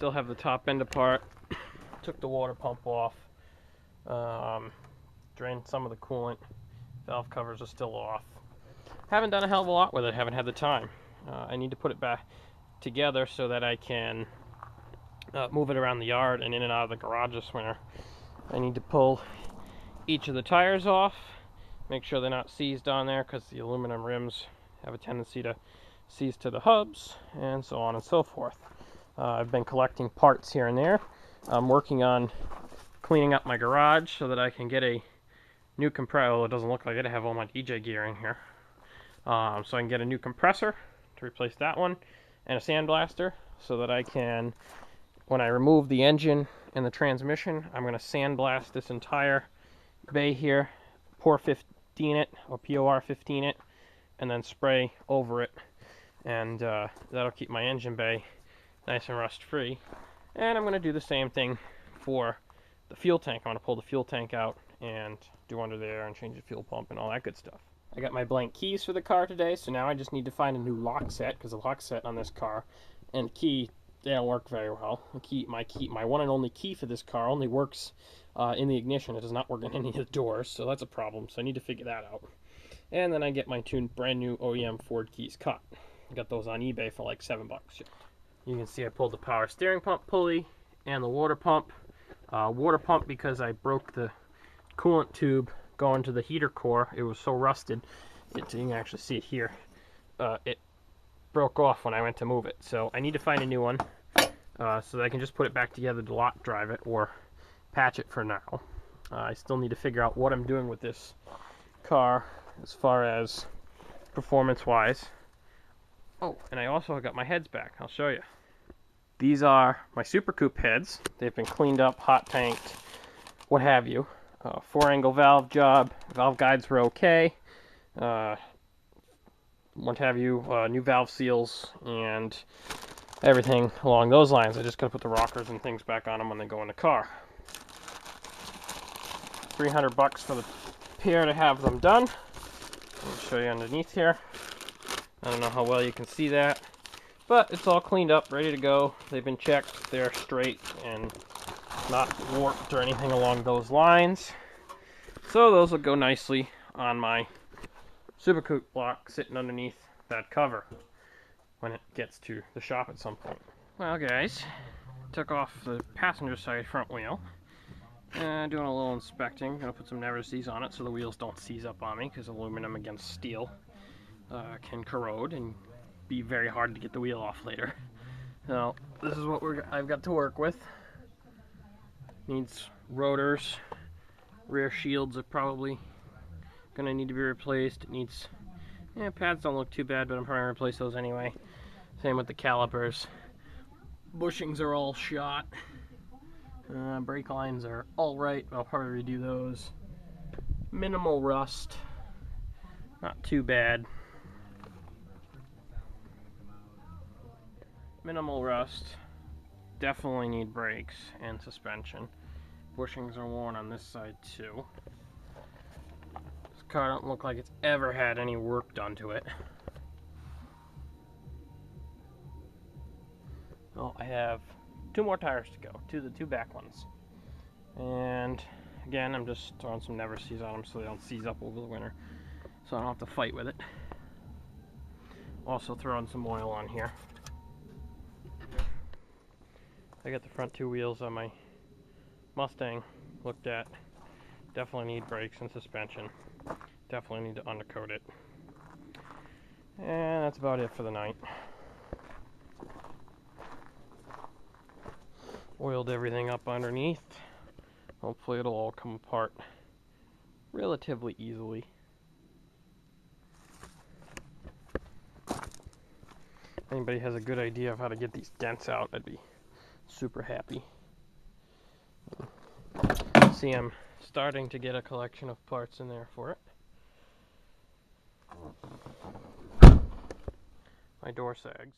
Still have the top end apart. Took the water pump off. Drained some of the coolant. Valve covers are still off. Haven't done a hell of a lot with it. Haven't had the time. I need to put it back together so that I can move it around the yard and in and out of the garage this winter. I need to pull each of the tires off, make sure they're not seized on there, because the aluminum rims have a tendency to seize to the hubs, and so on and so forth. I've been collecting parts here and there. I'm working on cleaning up my garage so that I can get a new compressor. Well, it doesn't look like it. I have all my DJ gear in here. So I can get a new compressor to replace that one, and a sandblaster, so that I can, when I remove the engine and the transmission, I'm going to sandblast this entire bay here, POR 15 it, or POR 15 it, and then spray over it, and that'll keep my engine bay nice and rust free. And I'm going to do the same thing for the fuel tank. I'm going to pull the fuel tank out and do under there and change the fuel pump and all that good stuff. I got my blank keys for the car today, so now I just need to find a new lock set, because the lock set on this car and the key, they don't work very well. My one and only key for this car only works in the ignition. It does not work in any of the doors, so that's a problem. So I need to figure that out. And then I get my two brand new OEM Ford keys cut. I got those on eBay for like $7. You can see I pulled the power steering pump pulley and the water pump. Water pump because I broke the coolant tube going to the heater core. It was so rusted, you can actually see it here. It broke off when I went to move it, so I need to find a new one so that I can just put it back together to lock drive it or patch it for now. I still need to figure out what I'm doing with this car as far as performance wise. Oh, and I also got my heads back. I'll show you. These are my Supercoupe heads. They've been cleaned up, hot tanked, what have you. 4-angle valve job. Valve guides were okay. What have you, new valve seals and everything along those lines. I just gotta put the rockers and things back on them when they go in the car. $300 for the pair to have them done. Let me show you underneath here. I don't know how well you can see that, but it's all cleaned up, ready to go. They've been checked, they're straight and not warped or anything along those lines. So those will go nicely on my Supercoupe block sitting underneath that cover when it gets to the shop at some point. Well guys, took off the passenger side front wheel. Doing a little inspecting. Gonna put some never seize on it so the wheels don't seize up on me, because aluminum against steel can corrode and be very hard to get the wheel off later. So this is what I've got to work with. Needs rotors, rear shields are probably gonna need to be replaced. It needs, pads don't look too bad, but I'm probably gonna replace those anyway. Same with the calipers. Bushings are all shot. Brake lines are all right. I'll probably redo those. Minimal rust, not too bad. Minimal rust. Definitely need brakes and suspension. Bushings are worn on this side too. This car don't look like it's ever had any work done to it. Well, I have 2 more tires to go, the 2 back ones. And again, I'm just throwing some never seize on them so they don't seize up over the winter, so I don't have to fight with it. Also throwing some oil on here. I got the front 2 wheels on my Mustang looked at. Definitely need brakes and suspension. Definitely need to undercoat it. And that's about it for the night. Oiled everything up underneath. Hopefully it'll all come apart relatively easily. If anybody has a good idea of how to get these dents out, I'd be super happy. See, I'm starting to get a collection of parts in there for it. My door sags.